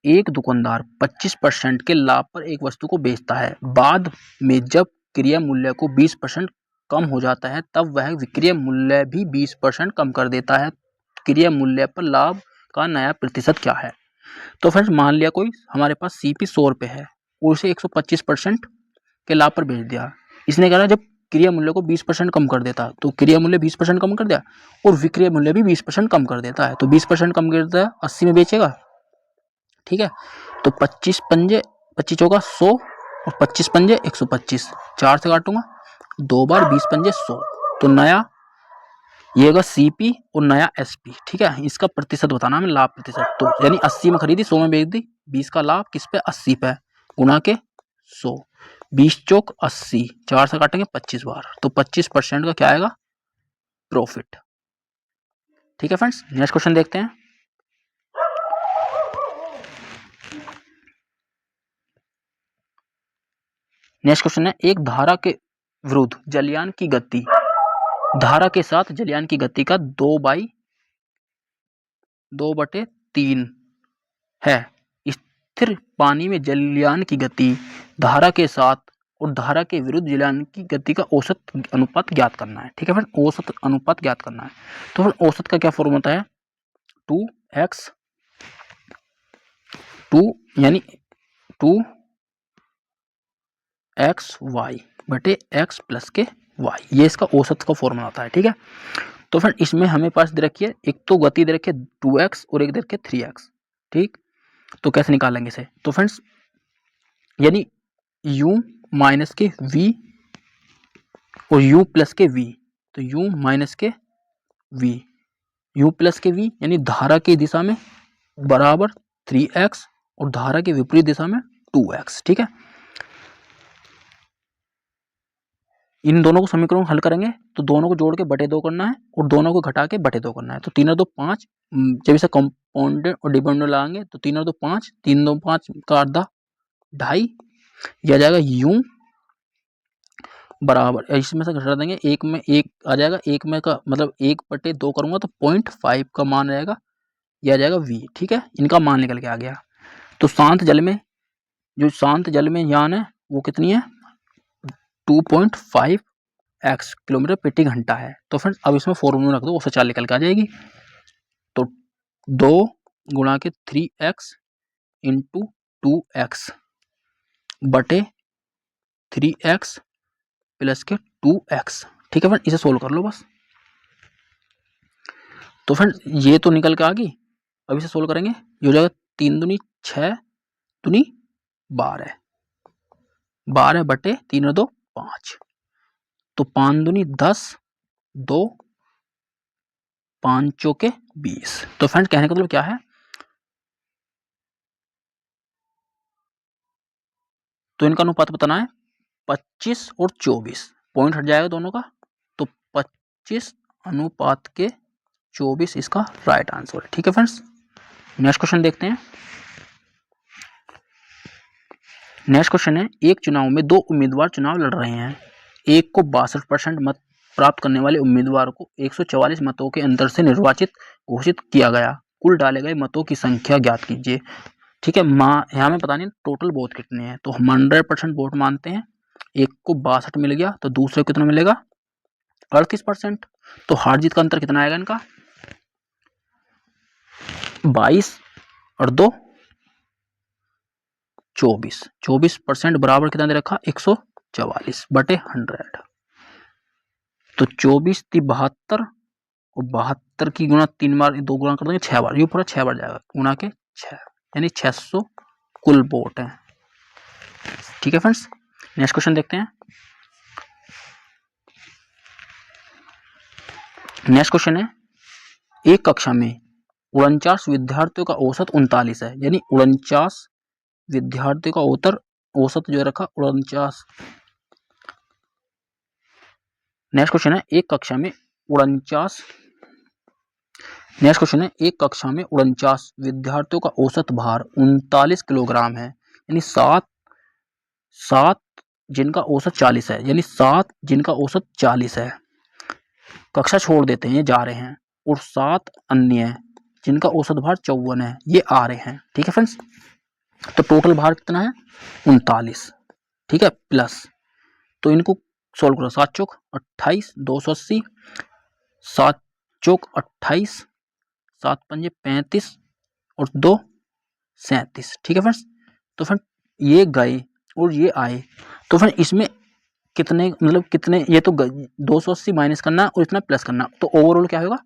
एक दुकानदार 25% के लाभ पर एक वस्तु को बेचता है। बाद में जब क्रय मूल्य को 20% कम हो जाता है तब वह विक्रय मूल्य भी 20% कम कर देता है। क्रय मूल्य पर लाभ का नया प्रतिशत क्या है? तो फ्रेंड्स मान लिया कोई हमारे पास सीपी 100 रुपये है और उसे 125% के लाभ पर बेच दिया। इसने कहा जब क्रय मूल्य को 20% कम कर देता, तो क्रय मूल्य 20% कम कर दिया और विक्रय मूल्य भी 20% कम कर देता है। तो 20% कम कर देता है, 80 में बेचेगा। ठीक है, तो 25 पंजे 25 चौका 100 और 25 पंजे 125, 4 से काटूंगा, 2 बार 20 पंजे 100, तो नया ये होगा सीपी और नया एसपी। ठीक है, इसका प्रतिशत बताना हमें, लाभ प्रतिशत। तो यानी 80 में खरीदी, 100 में बेच दी, 20 का लाभ किस पे, 80 पे, गुना के 100, 20 चौक 80, 4 से काटेंगे 25 बार, तो 25% का क्या आएगा, प्रॉफिट। ठीक है फ्रेंड्स, नेक्स्ट क्वेश्चन देखते हैं। नेक्स्ट क्वेश्चन है, एक धारा के विरुद्ध जलयान की गति, धारा के साथ जलयान की गति का 2/3 है। स्थिर पानी में जलयान की गति धारा के साथ और धारा के विरुद्ध जलयान की गति का औसत अनुपात ज्ञात करना है। ठीक है फ्रेंड, औसत अनुपात ज्ञात करना है। तो फिर औसत का क्या फॉर्मूला होता है, 2x 2 यानी 2xy बटे x प्लस के y, ये इसका औसत का फॉर्मूला आता है। ठीक है, तो फ्रेंड इसमें हमें पास दे रखी है, एक तो गति दे रखी है 2x और एक दे रखी है 3x। ठीक, तो कैसे निकालेंगे इसे, तो फ्रेंड्स यानी u माइनस के v और u प्लस के v, तो u माइनस के v, u प्लस के v यानी धारा की दिशा में बराबर 3x और धारा के विपरीत दिशा में 2x। ठीक है, इन दोनों को समीकरण हल करेंगे तो दोनों को जोड़ के बटे 2 करना है और दोनों को घटा के बटे 2 करना है। तो 3 और 2 5, जब इसे कंपाउंडेड और डिपेंडेंट लगाएंगे तो 3 और 2 5, 3 2 5 का आधा 2.5, यह आ जाएगा u बराबर, इसमें से घटा देंगे, एक में एक आ जाएगा, एक में का मतलब 1/2 करूंगा तो 0.5 का मान रहेगा, यह आ जाएगा v। ठीक है, इनका मान निकल के आ गया। तो शांत जल में, जो शांत जल में यान है वो कितनी है, 2.5x किलोमीटर प्रति घंटा है। तो फ्रेंड्स अब इसमें फॉर्मूला रख दो, उससे चाल निकल के आ जाएगी। तो 2 गुणा के 3x इंटू 2x बटे 3x प्लस के 2x। ठीक है फ्रेंड, इसे सोल्व कर लो बस। तो फ्रेंड ये तो निकल के आ गई, अब इसे सोल्व करेंगे, ये हो जाएगा 3 दूनी 6 दूनी 12, 12 बटे 3 और 2 5, तो 5 दूनी 10, 2 5 चौके 20। तो फ्रेंड्स कहने का मतलब क्या है, तो इनका अनुपात बताना है 25 और 24, पॉइंट हट जाएगा दोनों का, तो 25 अनुपात के 24 इसका राइट आंसर है। ठीक है फ्रेंड्स, नेक्स्ट क्वेश्चन देखते हैं। नेक्स्ट क्वेश्चन है, एक चुनाव में 2 उम्मीदवार चुनाव लड़ रहे हैं। एक को 62% मत प्राप्त करने वाले उम्मीदवार को 144 मतों के अंतर से निर्वाचित घोषित किया गया। कुल डाले गए मतों की संख्या ज्ञात कीजिए। ठीक है, यहाँ में पता नहीं टोटल वोट कितने हैं, तो हम 100% वोट मानते हैं। एक को 62 मिल गया तो दूसरे को कितना मिलेगा, 38%। तो हार जीत का अंतर कितना आएगा इनका, 22 और 2 24, 24% बराबर कितना दे रखा, 144 बटे 100। तो 24 थी 72 और 72 की गुना 3 बार 2 गुना कर देंगे 6 बार, ये पूरा 6 बार जाएगा, गुना के 6 यानी 600 कुल वोट है। ठीक है फ्रेंड्स, नेक्स्ट क्वेश्चन देखते हैं। नेक्स्ट क्वेश्चन है, एक कक्षा में 49 विद्यार्थियों का औसत 39 है, यानी 49 विद्यार्थियों का औसत जो रखा 49। नेक्स्ट क्वेश्चन है, एक कक्षा में 49 नेक्स्ट क्वेश्चन है, एक कक्षा में 49 विद्यार्थियों का औसत भार 39 किलोग्राम है, यानी सात जिनका औसत 40 है, यानी 7 जिनका औसत 40 है कक्षा छोड़ देते हैं, ये जा रहे हैं, और 7 अन्य जिनका औसत भार 54 है ये आ रहे हैं। ठीक है फ्रेंड्स, तो टोटल भार कितना है 39। ठीक है, प्लस, तो इनको सोल्व करो, 7 चौक 28 280, 7 चौक 28, 7 पंजे 35 और 2 37। ठीक है फ्रेंड्स, तो फ्रेंड ये गए और ये आए, तो फ्रेंड इसमें कितने मतलब कितने, ये तो 280 माइनस करना और इतना प्लस करना, तो ओवरऑल क्या होगा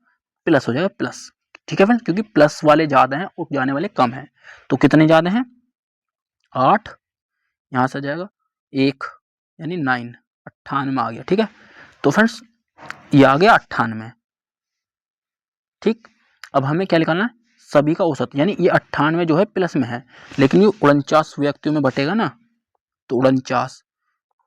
प्लस हो जाएगा प्लस। ठीक है फ्रेंड, क्योंकि प्लस वाले ज़्यादा हैं और जाने वाले कम हैं, तो कितने ज़्यादा हैं 8, यहाँ से आ जाएगा 1 यानी 9, 98 आ गया। ठीक है, तो फ्रेंड्स ये आ गया 98। ठीक, अब हमें क्या निकालना है सभी का औसत, यानी ये 98 जो है प्लस में है, लेकिन ये 49 व्यक्तियों में बटेगा ना, तो 49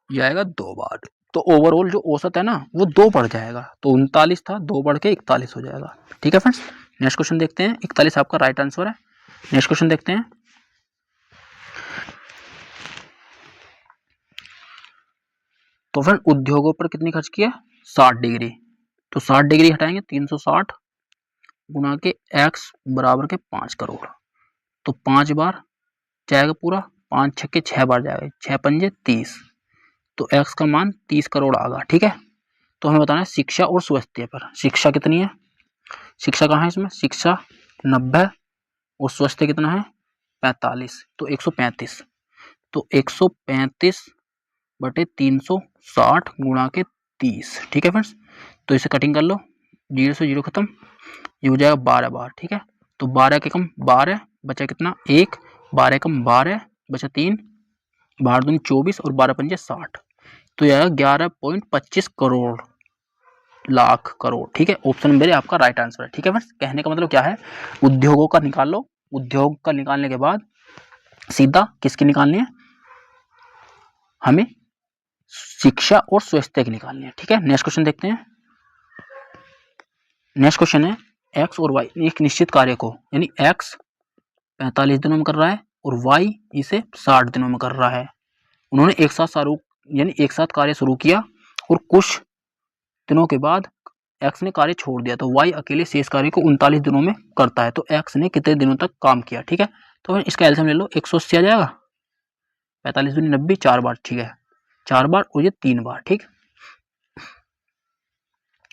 ये आएगा 2 बार, तो ओवरऑल जो औसत है ना वो 2 बढ़ जाएगा, तो 39 था 2 बढ़ के 41 हो जाएगा। ठीक है फ्रेंड्स, नेक्स्ट क्वेश्चन देखते हैं, 41 आपका राइट आंसर है। नेक्स्ट क्वेश्चन देखते हैं, तो फ्रेंड उद्योगों पर कितनी खर्च किया 60 डिग्री, तो 60 डिग्री हटाएंगे 360 गुना के x बराबर के 5 करोड़, तो 5 बार जाएगा पूरा, 5 छक्के 6 बार जाएगा, 6 पंजे 30, तो x का मान 30 करोड़ आगा। ठीक है, तो हमें बताना है शिक्षा और स्वास्थ्य पर, शिक्षा कितनी है, शिक्षा कहाँ है इसमें, शिक्षा 90 और स्वास्थ्य कितना है 45, तो 135, तो 135 बटे 360 गुणा के 30। ठीक है फ्रेंड्स, तो इसे कटिंग कर लो, 0 से 0 खत्म, ये हो जाएगा 12 बार। ठीक है, तो 12 के कम 12 बचा कितना 1, 12 कम 12 बचा 3, 12 दूनी 24 और 12 पंजे 60, तो यह 11.25 करोड़ लाख करोड़। ठीक है, ऑप्शन नंबर आपका राइट आंसर है। ठीक है फ्रेंड्स, कहने का मतलब क्या है, उद्योगों का निकाल लो, उद्योग का निकालने के बाद सीधा किसकी निकालनी है, हमें शिक्षा और स्वास्थ्य की निकालनी है। ठीक है, नेक्स्ट क्वेश्चन देखते हैं, नेक्स्ट क्वेश्चन है एक्स और वाई, एक निश्चित कार्य को, यानी एक्स 45 दिनों में कर रहा है और वाई इसे 60 दिनों में कर रहा है, उन्होंने एक साथ कार्य शुरू किया और कुछ दिनों के बाद एक्स ने कार्य छोड़ दिया, तो वाई अकेले शेष कार्य को 39 दिनों में करता है, तो एक्स ने कितने दिनों तक काम किया। ठीक है, तो इसका एल्सियम ले लो, 180 आ जाएगा, 45 दूनी 90, 4 बार। ठीक है, 4 बार और ये 3 बार। ठीक,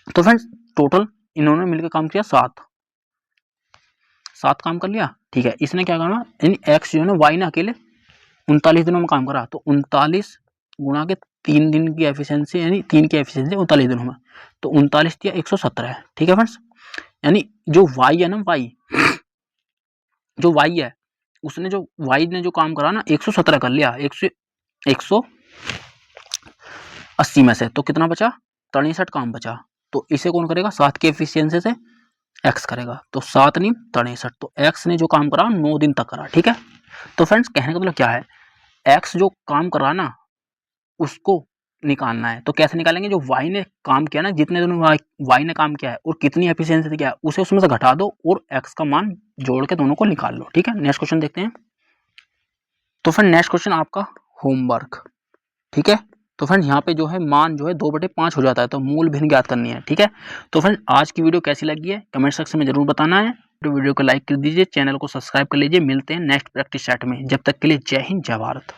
तो फ्रेंड्स टोटल इन्होंने मिलकर काम किया 7 काम कर लिया। ठीक है, इसने क्या करना, यानी एक्स जो है ना वाई ने अकेले 39 दिनों में काम करा, तो 39 गुणा के 3 दिन की एफिशिएंसी, यानी 3 की एफिशिएंसी 39 दिनों में, तो 39 दिया 117 है। ठीक है फ्रेंड्स, यानी जो वाई है ना, जो वाई है उसने जो वाई ने जो काम करा ना 117 कर लिया 180 में से, तो कितना बचा 63 काम बचा, तो इसे कौन करेगा 7 के एफिशिएंसी से एक्स करेगा, तो 7 नहीं 63, तो एक्स ने जो काम करा 9 दिन तक करा। ठीक है, तो फ्रेंड्स कहने का मतलब क्या है, एक्स जो काम कर रहा ना उसको निकालना है, तो कैसे निकालेंगे, जो वाई ने काम किया ना, जितने दिनों वाई ने काम किया है और कितनी एफिशिएंसी से किया है उसे उसमें से घटा दो और एक्स का मान जोड़ के दोनों को निकाल लो। ठीक है, नेक्स्ट क्वेश्चन देखते हैं, तो फ्रेंड नेक्स्ट क्वेश्चन आपका होमवर्क। ठीक है, तो फ्रेंड यहाँ पे जो है मान जो है 2/5 हो जाता है, तो मूल भिन्न ज्ञात करनी है। ठीक है, तो फ्रेंड आज की वीडियो कैसी लगी है कमेंट सेक्शन में जरूर बताना है, तो वीडियो को लाइक कर दीजिए, चैनल को सब्सक्राइब कर लीजिए, मिलते हैं नेक्स्ट प्रैक्टिस सेट में, जब तक के लिए जय हिंद जय भारत।